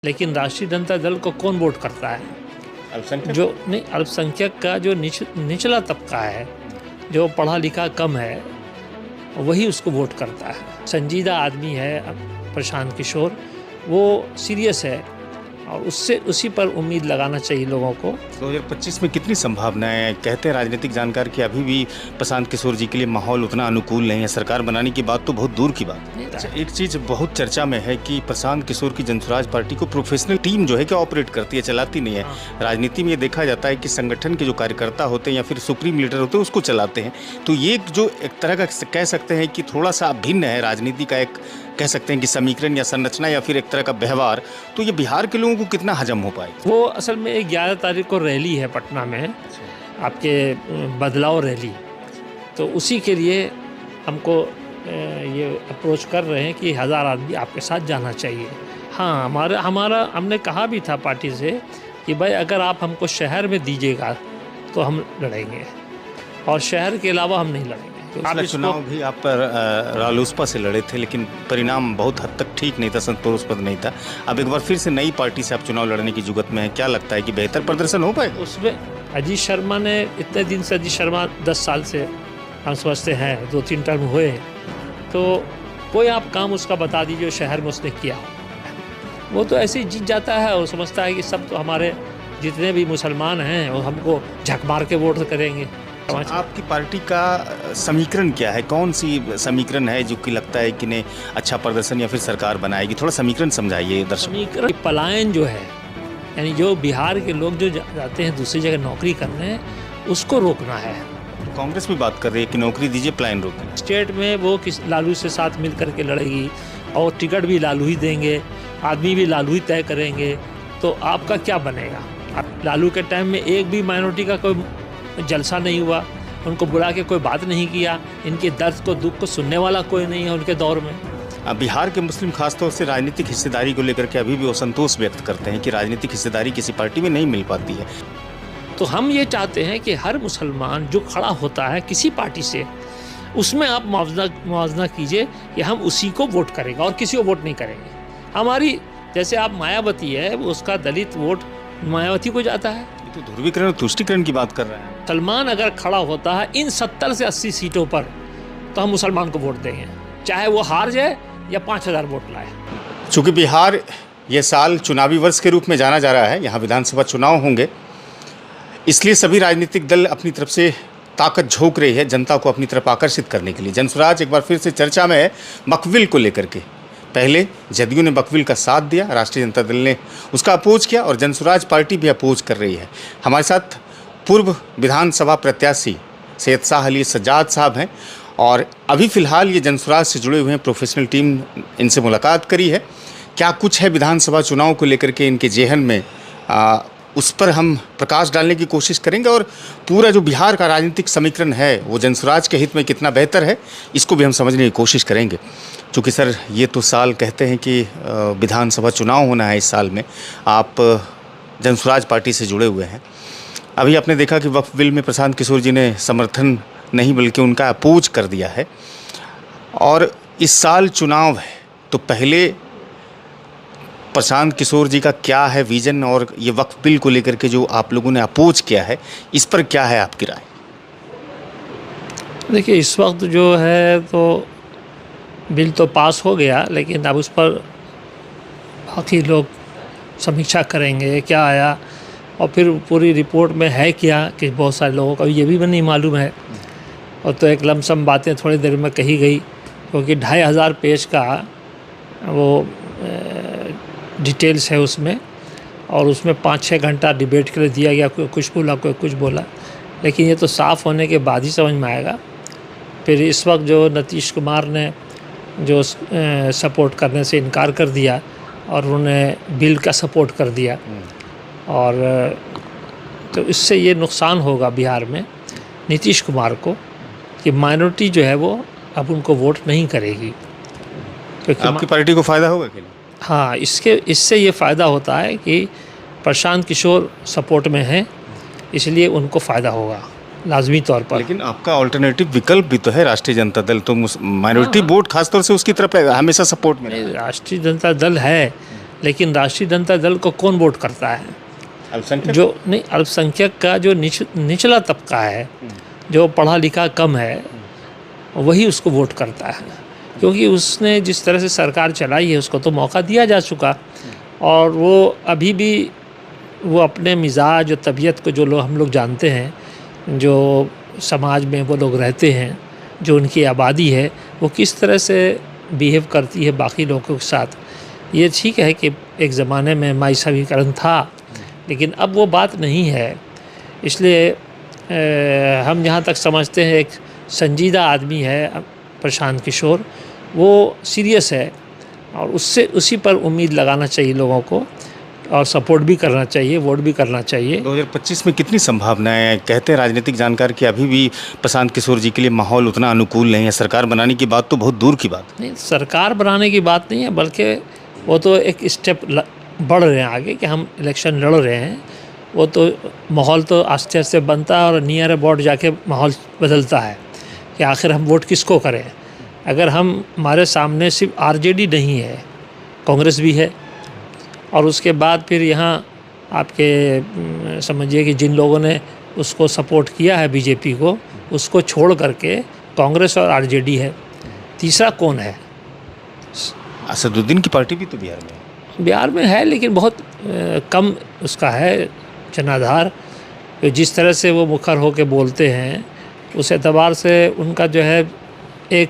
लेकिन राष्ट्रीय जनता दल को कौन वोट करता है? अल्पसंख्यक जो नहीं, अल्पसंख्यक का जो निचला तबका है, जो पढ़ा लिखा कम है, वही उसको वोट करता है। संजीदा आदमी है प्रशांत किशोर, वो सीरियस है और उसी पर उम्मीद लगाना चाहिए लोगों को। 2025 में कितनी संभावनाएं हैं? कहते हैं राजनीतिक जानकार कि अभी भी प्रशांत किशोर जी के लिए माहौल उतना अनुकूल नहीं है। सरकार बनाने की बात तो बहुत दूर की बात है। अच्छा, एक चीज़ बहुत चर्चा में है कि प्रशांत किशोर की जनसुराज पार्टी को प्रोफेशनल टीम जो है कि ऑपरेट करती है, चलाती नहीं है। राजनीति में ये देखा जाता है कि संगठन के जो कार्यकर्ता होते हैं या फिर सुप्रीम लीडर होते हैं उसको चलाते हैं। तो ये जो एक तरह का कह सकते हैं कि थोड़ा सा भिन्न है राजनीति का, एक कह सकते हैं कि समीकरण या संरचना या फिर एक तरह का व्यवहार। तो ये बिहार के लोगों को कितना हजम हो पाए? वो असल में 11 तारीख को रैली है पटना में, आपके बदलाव रैली, तो उसी के लिए हमको ये अप्रोच कर रहे हैं कि 1000 आदमी आपके साथ जाना चाहिए। हाँ, हमारा हमने कहा भी था पार्टी से कि भाई अगर आप हमको शहर में दीजिएगा तो हम लड़ेंगे, और शहर के अलावा हम नहीं लड़ेंगे। पिछला चुनाव भी आप पर रालोसपा से लड़े थे, लेकिन परिणाम बहुत हद तक ठीक नहीं था, संतोषप्रद नहीं था। अब एक बार फिर से नई पार्टी से आप चुनाव लड़ने की जुगत में है, क्या लगता है कि बेहतर प्रदर्शन हो पाएगा? उसमें अजीत शर्मा ने इतने दिन से, अजीत शर्मा 10 साल से हम समझते हैं, 2-3 टर्म हुए, तो कोई आप काम उसका बता दीजिए शहर में उसने किया हो। वो तो ऐसे ही जीत जाता है और समझता है कि सब तो हमारे जितने भी मुसलमान हैं वो हमको झक मार के वोट करेंगे। आपकी पार्टी का समीकरण क्या है? कौन सी समीकरण है जो कि लगता है कि ने अच्छा प्रदर्शन या फिर सरकार बनाएगी? थोड़ा समीकरण समझाइए दर्शक। समीकरण पलायन जो है, यानी जो बिहार के लोग जो जाते हैं दूसरी जगह नौकरी करने, उसको रोकना है। कांग्रेस भी बात कर रही है कि नौकरी दीजिए, पलायन रोकें। स्टेट में वो लालू से साथ मिल करके लड़ेगी और टिकट भी लालू ही देंगे, आदमी भी लालू ही तय करेंगे, तो आपका क्या बनेगा? लालू के टाइम में एक भी माइनॉरिटी का कोई जलसा नहीं हुआ, उनको बुला के कोई बात नहीं किया, इनके दर्द को दुख को सुनने वाला कोई नहीं है उनके दौर में। बिहार के मुस्लिम खासतौर से राजनीतिक हिस्सेदारी को लेकर के अभी भी असंतोष व्यक्त करते हैं कि राजनीतिक हिस्सेदारी किसी पार्टी में नहीं मिल पाती है। तो हम ये चाहते हैं कि हर मुसलमान जो खड़ा होता है किसी पार्टी से, उसमें आप मुआवजा कीजिए कि हम उसी को वोट करेंगे और किसी को वोट नहीं करेंगे। हमारी जैसे आप मायावती है, उसका दलित वोट मायावती को जाता है। तो ध्रुवीकरण और तुष्टीकरण की बात कर रहे हैं। सलमान अगर खड़ा होता है इन 70 से 80 सीटों पर, तो हम मुसलमान को वोट देंगे, चाहे वो हार जाए या 5000 वोट लाए। चूँकि बिहार ये साल चुनावी वर्ष के रूप में जाना जा रहा है, यहाँ विधानसभा चुनाव होंगे, इसलिए सभी राजनीतिक दल अपनी तरफ से ताकत झोंक रही है जनता को अपनी तरफ आकर्षित करने के लिए। जनसुराज एक बार फिर से चर्चा में है बकविल को लेकर के। पहले जदयू ने बकविल का साथ दिया, राष्ट्रीय जनता दल ने उसका अपोज किया और जनसुराज पार्टी भी अपोज कर रही है। हमारे साथ पूर्व विधानसभा प्रत्याशी सैयद शाह अली सज्जाद साहब हैं और अभी फ़िलहाल ये जनसुराज से जुड़े हुए हैं। प्रोफेशनल टीम इनसे मुलाकात करी है। क्या कुछ है विधानसभा चुनाव को लेकर के इनके जेहन में, उस पर हम प्रकाश डालने की कोशिश करेंगे और पूरा जो बिहार का राजनीतिक समीकरण है वो जनसुराज के हित में कितना बेहतर है, इसको भी हम समझने की कोशिश करेंगे। चूँकि सर ये तो साल कहते हैं कि विधानसभा चुनाव होना है, इस साल में आप जनसुराज पार्टी से जुड़े हुए हैं। अभी आपने देखा कि वक्फ बिल में प्रशांत किशोर जी ने समर्थन नहीं बल्कि उनका अपोज कर दिया है, और इस साल चुनाव है, तो पहले प्रशांत किशोर जी का क्या है विजन, और ये वक्फ बिल को लेकर के जो आप लोगों ने अपोज किया है, इस पर क्या है आपकी राय? देखिए, इस वक्त जो है तो बिल तो पास हो गया, लेकिन अब उस पर बाकी लोग समीक्षा करेंगे क्या आया, और फिर पूरी रिपोर्ट में है क्या, कि बहुत सारे लोगों को ये भी नहीं मालूम है। और तो एक लमसम बातें थोड़ी देर में कही गई, क्योंकि 2500 पेज का वो डिटेल्स है उसमें, और उसमें 5-6 घंटा डिबेट के लिए दिया गया। कोई कुछ बोला, कोई कुछ बोला, लेकिन ये तो साफ़ होने के बाद ही समझ में आएगा। फिर इस वक्त जो नीतीश कुमार ने जो सपोर्ट करने से इनकार कर दिया और उन्होंने बिल का सपोर्ट कर दिया, और तो इससे ये नुकसान होगा बिहार में नीतीश कुमार को कि माइनॉरिटी जो है वो अब उनको वोट नहीं करेगी। क्योंकि आपकी पार्टी को फ़ायदा होगा कि नहीं? हाँ, इससे ये फ़ायदा होता है कि प्रशांत किशोर सपोर्ट में हैं, इसलिए उनको फ़ायदा होगा लाजमी तौर पर। लेकिन आपका ऑल्टरनेटिव विकल्प भी तो है राष्ट्रीय जनता दल, तो माइनॉरिटी वोट खासतौर से उसकी तरफ हमेशा सपोर्ट में। राष्ट्रीय जनता दल है, लेकिन राष्ट्रीय जनता दल को कौन वोट करता है? अल्पसंख्यक जो नहीं, अल्पसंख्यक का जो निचला तबका है, जो पढ़ा लिखा कम है, वही उसको वोट करता है, क्योंकि उसने जिस तरह से सरकार चलाई है उसको तो मौका दिया जा चुका, और वो अभी भी वो अपने मिजाज और तबीयत को जो लोग हम लोग जानते हैं, जो समाज में वो लोग रहते हैं, जो उनकी आबादी है, वो किस तरह से बिहेव करती है बाकी लोगों के साथ। ये ठीक है कि एक ज़माने में माईसवीकरण था, लेकिन अब वो बात नहीं है। इसलिए हम जहाँ तक समझते हैं एक संजीदा आदमी है प्रशांत किशोर, वो सीरियस है, और उससे उसी पर उम्मीद लगाना चाहिए लोगों को, और सपोर्ट भी करना चाहिए, वोट भी करना चाहिए। 2025 में कितनी संभावनाएं हैं? कहते हैं राजनीतिक जानकार कि अभी भी प्रशांत किशोर जी के लिए माहौल उतना अनुकूल नहीं है। सरकार बनाने की बात तो बहुत दूर की बात है। नहीं, सरकार बनाने की बात नहीं है, बल्कि वो तो एक स्टेप बढ़ रहे हैं आगे कि हम इलेक्शन लड़ रहे हैं। वो तो माहौल तो आस्ते आस्ते बनता है, और नियर अबाउट जाके माहौल बदलता है कि आखिर हम वोट किसको करें। अगर हमारे सामने सिर्फ आरजेडी नहीं है, कांग्रेस भी है, और उसके बाद फिर यहाँ आपके समझिए कि जिन लोगों ने उसको सपोर्ट किया है बीजेपी को, उसको छोड़ करके कांग्रेस और आरजेडी है, तीसरा कौन है? असदुद्दीन की पार्टी भी तो बिहार में है। बिहार में है, लेकिन बहुत कम उसका है जनाधार। जिस तरह से वो मुखर होकर बोलते हैं, उस एतबार से उनका जो है एक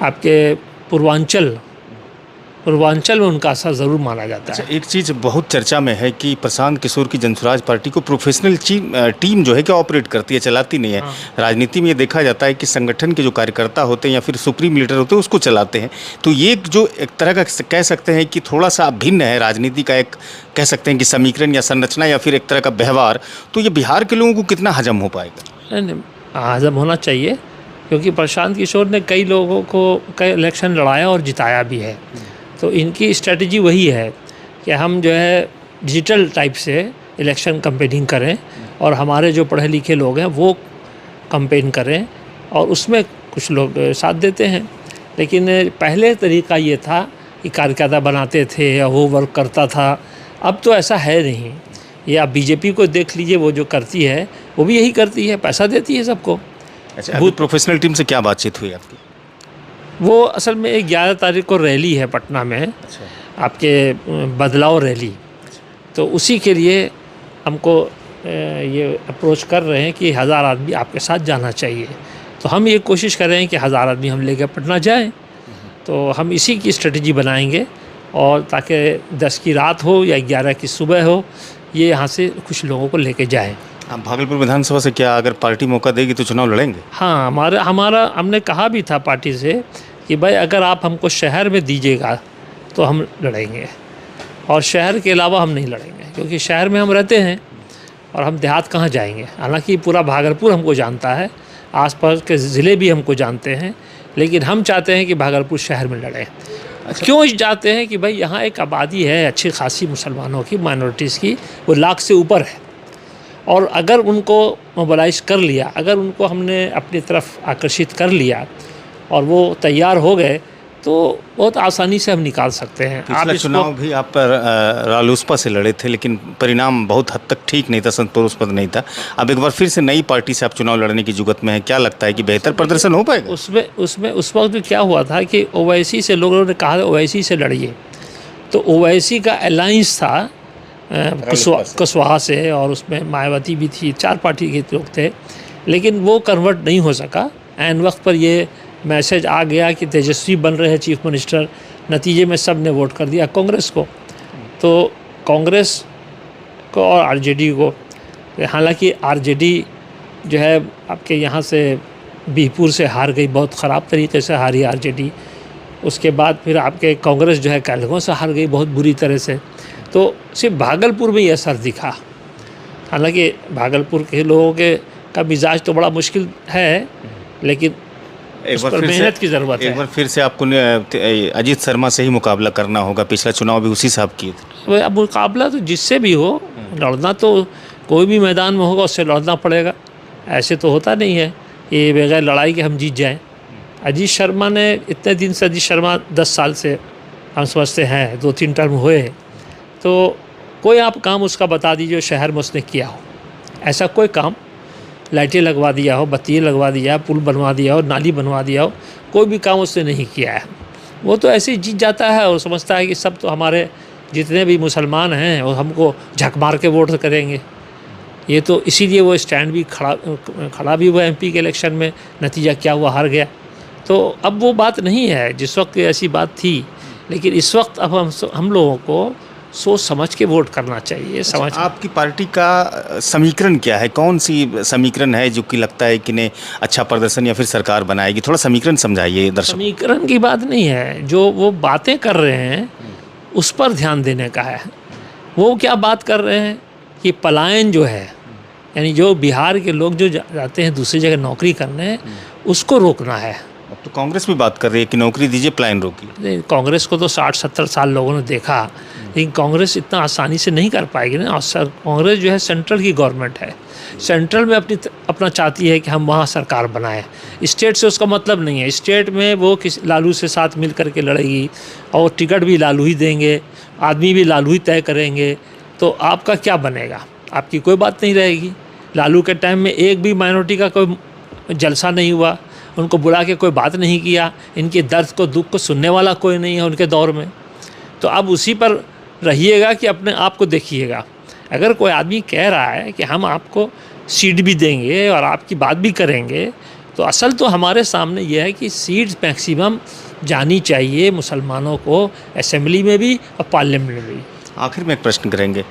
आपके पूर्वांचल में उनका असर ज़रूर माना जाता है। एक चीज़ बहुत चर्चा में है कि प्रशांत किशोर की जनसुराज पार्टी को प्रोफेशनल टीम जो है क्या ऑपरेट करती है, चलाती नहीं है। हाँ। राजनीति में ये देखा जाता है कि संगठन के जो कार्यकर्ता होते हैं या फिर सुप्रीम लीडर होते हैं उसको चलाते हैं। तो ये जो एक तरह का कह सकते हैं कि थोड़ा सा भिन्न है राजनीति का, एक कह सकते हैं कि समीकरण या संरचना या फिर एक तरह का व्यवहार। तो ये बिहार के लोगों को कितना हजम हो पाएगा? नहीं, हजम होना चाहिए, क्योंकि प्रशांत किशोर ने कई लोगों को कई इलेक्शन लड़ाया और जिताया भी है। तो इनकी स्ट्रेटजी वही है कि हम जो है डिजिटल टाइप से इलेक्शन कैंपेनिंग करें, और हमारे जो पढ़े लिखे लोग हैं वो कैंपेन करें, और उसमें कुछ लोग साथ देते हैं। लेकिन पहले तरीका ये था कि कार्यकर्ता बनाते थे या वो वर्क करता था, अब तो ऐसा है नहीं। ये आप बीजेपी को देख लीजिए, वो जो करती है वो भी यही करती है, पैसा देती है सबको। अच्छा, अभी प्रोफेशनल टीम से क्या बातचीत हुई आपकी? वो असल में 11 तारीख को रैली है पटना में। अच्छा। आपके बदलाव रैली, तो उसी के लिए हमको ये अप्रोच कर रहे हैं कि 1000 आदमी आपके साथ जाना चाहिए। तो हम ये कोशिश कर रहे हैं कि 1000 आदमी हम लेकर पटना जाएं। तो हम इसी की स्ट्रेटजी बनाएंगे, और ताकि 10 की रात हो या 11 की सुबह हो, ये यहाँ से कुछ लोगों को लेके जाएं। आप भागलपुर विधानसभा से क्या अगर पार्टी मौका देगी तो चुनाव लड़ेंगे? हाँ, हमारा हमने कहा भी था पार्टी से कि भाई अगर आप हमको शहर में दीजिएगा तो हम लड़ेंगे, और शहर के अलावा हम नहीं लड़ेंगे, क्योंकि शहर में हम रहते हैं और हम देहात कहाँ जाएंगे। हालांकि पूरा भागलपुर हमको जानता है, आसपास के ज़िले भी हमको जानते हैं, लेकिन हम चाहते हैं कि भागलपुर शहर में लड़ें। क्यों चाहते हैं कि भाई यहाँ एक आबादी है अच्छी खासी मुसलमानों की, माइनॉरिटीज़ की, वो 1 लाख से ऊपर है, और अगर उनको मोबिलाइज कर लिया, अगर उनको हमने अपनी तरफ आकर्षित कर लिया और वो तैयार हो गए, तो बहुत आसानी से हम निकाल सकते हैं। पिछला चुनाव भी आप रालोसपा से लड़े थे, लेकिन परिणाम बहुत हद तक ठीक नहीं था, संतोषप्रद नहीं था। अब एक बार फिर से नई पार्टी से आप चुनाव लड़ने की जुगत में है, क्या लगता है कि बेहतर प्रदर्शन हो पाएगा? उसमें उस वक्त क्या हुआ था कि ओवैसी से लोगों ने कहा ओवैसी से लड़िए, तो ओवैसी का अलायंस था कुशवाहा से, और उसमें मायावती भी थी, 4 पार्टी के लोग थे, लेकिन वो कन्वर्ट नहीं हो सका। ऐन वक्त पर ये मैसेज आ गया कि तेजस्वी बन रहे हैं चीफ मिनिस्टर, नतीजे में सब ने वोट कर दिया कांग्रेस को। तो कांग्रेस को और आरजेडी को, हालांकि आरजेडी जो है आपके यहाँ से बीहपुर से हार गई, बहुत ख़राब तरीके से हारी आरजेडी। उसके बाद फिर आपके कांग्रेस जो है कैलगों से हार गई बहुत बुरी तरह से। तो सिर्फ भागलपुर में ये असर दिखा। हालांकि भागलपुर के लोगों का मिजाज तो बड़ा मुश्किल है, लेकिन एक बार मेहनत की ज़रूरत है। एक बार फिर से आपको अजीत शर्मा से ही मुकाबला करना होगा। पिछला चुनाव भी उसी से आप किए थे। अब मुकाबला तो जिससे भी हो, लड़ना तो कोई भी मैदान में होगा उससे लड़ना पड़ेगा। ऐसे तो होता नहीं है कि बगैर लड़ाई के हम जीत जाएं। अजीत शर्मा ने इतने दिन से, अजीत शर्मा 10 साल से हम समझते हैं 2-3 टर्म हुए, तो कोई आप काम उसका बता दीजिए शहर में उसने किया हो। ऐसा कोई काम, लाइटें लगवा दिया हो, बत्ती लगवा दिया, पुल बनवा दिया हो, नाली बनवा दिया हो, कोई भी काम उसने नहीं किया है। वो तो ऐसे ही जीत जाता है और समझता है कि सब तो हमारे जितने भी मुसलमान हैं वो हमको झक मार के वोट करेंगे। ये तो इसीलिए वो स्टैंड भी खड़ा भी हुआ एमपी के इलेक्शन में, नतीजा क्या हुआ, हार गया। तो अब वो बात नहीं है, जिस वक्त ऐसी बात थी, लेकिन इस वक्त अब हम लोगों को सोच समझ के वोट करना चाहिए। समझ आपकी पार्टी का समीकरण क्या है? कौन सी समीकरण है जो कि लगता है कि ने अच्छा प्रदर्शन या फिर सरकार बनाएगी? थोड़ा समीकरण समझाइए दर्शक। समीकरण की बात नहीं है, जो वो बातें कर रहे हैं उस पर ध्यान देने का है। वो क्या बात कर रहे हैं कि पलायन जो है, यानी जो बिहार के लोग जो जाते हैं दूसरी जगह नौकरी करने, उसको रोकना है। अब तो कांग्रेस भी बात कर रही है कि नौकरी दीजिए, पलायन रोकिए। कांग्रेस को तो 60-70 साल लोगों ने देखा, लेकिन कांग्रेस इतना आसानी से नहीं कर पाएगी ना। और कांग्रेस जो है सेंट्रल की गवर्नमेंट है, सेंट्रल में अपना चाहती है कि हम वहाँ सरकार बनाएं। स्टेट से उसका मतलब नहीं है। स्टेट में वो किसी लालू से साथ मिल करके लड़ेगी और टिकट भी लालू ही देंगे, आदमी भी लालू ही तय करेंगे, तो आपका क्या बनेगा? आपकी कोई बात नहीं रहेगी। लालू के टाइम में एक भी माइनॉरिटी का कोई जलसा नहीं हुआ, उनको बुला के कोई बात नहीं किया, इनके दर्द को दुख को सुनने वाला कोई नहीं है उनके दौर में। तो अब उसी पर रहिएगा कि अपने आप को देखिएगा। अगर कोई आदमी कह रहा है कि हम आपको सीट भी देंगे और आपकी बात भी करेंगे, तो असल तो हमारे सामने यह है कि सीट मैक्सिमम जानी चाहिए मुसलमानों को, असेंबली में भी और पार्लियामेंट में भी। आखिर में एक प्रश्न करेंगे।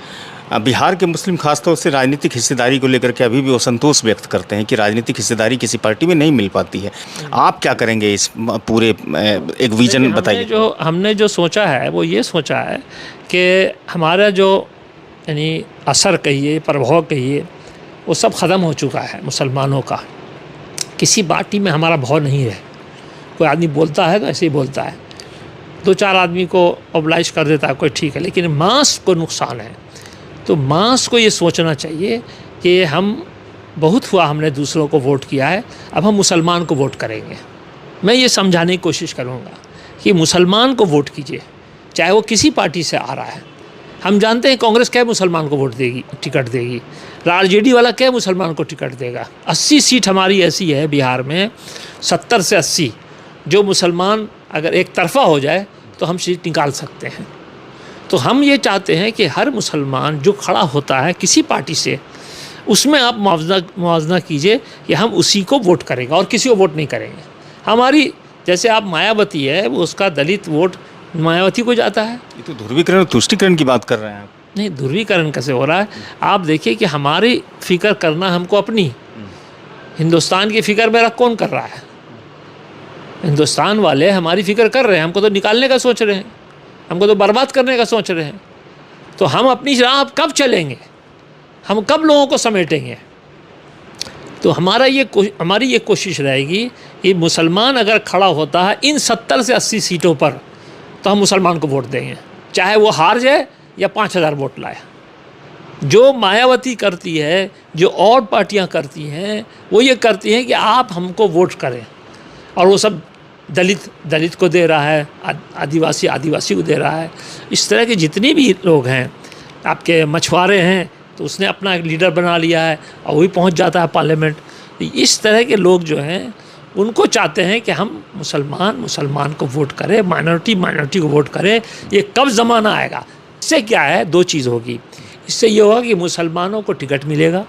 बिहार के मुस्लिम खासतौर से राजनीतिक हिस्सेदारी को लेकर के अभी भी वो संतोष व्यक्त करते हैं कि राजनीतिक हिस्सेदारी किसी पार्टी में नहीं मिल पाती है। आप क्या करेंगे इस पूरे एक विजन बताइए। हमने जो सोचा है वो ये सोचा है कि हमारा जो यानी असर कहिए, प्रभाव कहिए, वो सब ख़त्म हो चुका है मुसलमानों का। किसी पार्टी में हमारा भाव नहीं है। कोई आदमी बोलता है तो ऐसे ही बोलता है, 2-4 आदमी को ऑब्लाइज कर देता है, कोई ठीक है, लेकिन मास को नुकसान है। तो मास को ये सोचना चाहिए कि हम बहुत हुआ, हमने दूसरों को वोट किया है, अब हम मुसलमान को वोट करेंगे। मैं ये समझाने की कोशिश करूँगा कि मुसलमान को वोट कीजिए, चाहे वो किसी पार्टी से आ रहा है। हम जानते हैं कांग्रेस क्या मुसलमान को वोट देगी, टिकट देगी, आरजेडी वाला क्या मुसलमान को टिकट देगा। 80 सीट हमारी ऐसी है बिहार में, 70 से 80, जो मुसलमान अगर एक तरफा हो जाए तो हम सीट निकाल सकते हैं। तो हम ये चाहते हैं कि हर मुसलमान जो खड़ा होता है किसी पार्टी से, उसमें आप मुआवजा कीजिए कि हम उसी को वोट करेंगे और किसी को वोट नहीं करेंगे। हमारी जैसे आप मायावती है, वो उसका दलित वोट मायावती को जाता है। ये तो ध्रुवीकरण और तुष्टीकरण की बात कर रहे हैं आप। नहीं, ध्रुवीकरण कैसे हो रहा है? आप देखिए कि हमारी फ़िक्र करना हमको अपनी, हिंदुस्तान की फ़िक्र मेरा कौन कर रहा है? हिंदुस्तान वाले हमारी फ़िक्र कर रहे हैं, हमको तो निकालने का सोच रहे हैं, हमको तो बर्बाद करने का सोच रहे हैं। तो हम अपनी राह कब चलेंगे? हम कब लोगों को समेटेंगे? तो हमारी ये कोशिश रहेगी कि मुसलमान अगर खड़ा होता है इन 70 से 80 सीटों पर, तो हम मुसलमान को वोट देंगे, चाहे वो हार जाए या 5000 वोट लाए। जो मायावती करती है, जो और पार्टियां करती हैं, वो ये करती हैं कि आप हमको वोट करें, और वो सब दलित को दे रहा है, आदिवासी को दे रहा है। इस तरह के जितने भी लोग हैं, आपके मछुआरे हैं तो उसने अपना एक लीडर बना लिया है और वही पहुंच जाता है पार्लियामेंट। तो इस तरह के लोग जो हैं, उनको चाहते हैं कि हम मुसलमान को वोट करें, माइनॉरिटी को वोट करें। ये कब ज़माना आएगा? इससे क्या है, 2 चीज़ होगी। इससे ये होगा कि मुसलमानों को टिकट मिलेगा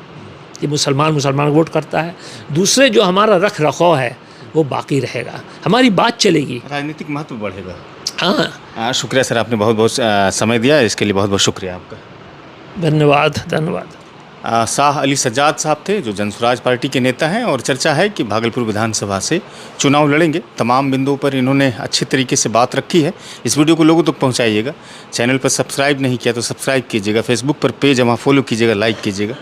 कि मुसलमान को वोट करता है। दूसरे जो हमारा रख रखाव है वो बाकी रहेगा, हमारी बात चलेगी, राजनीतिक महत्व बढ़ेगा। हाँ, शुक्रिया सर, आपने बहुत बहुत समय दिया, इसके लिए बहुत बहुत शुक्रिया आपका। धन्यवाद। शाह अली सज्जाद साहब थे, जो जनसुराज पार्टी के नेता हैं, और चर्चा है कि भागलपुर विधानसभा से चुनाव लड़ेंगे। तमाम बिंदुओं पर इन्होंने अच्छे तरीके से बात रखी है। इस वीडियो को लोगों तक पहुंचाइएगा। चैनल पर सब्सक्राइब नहीं किया तो सब्सक्राइब कीजिएगा, फेसबुक पर पेज हमारा फॉलो कीजिएगा, लाइक कीजिएगा।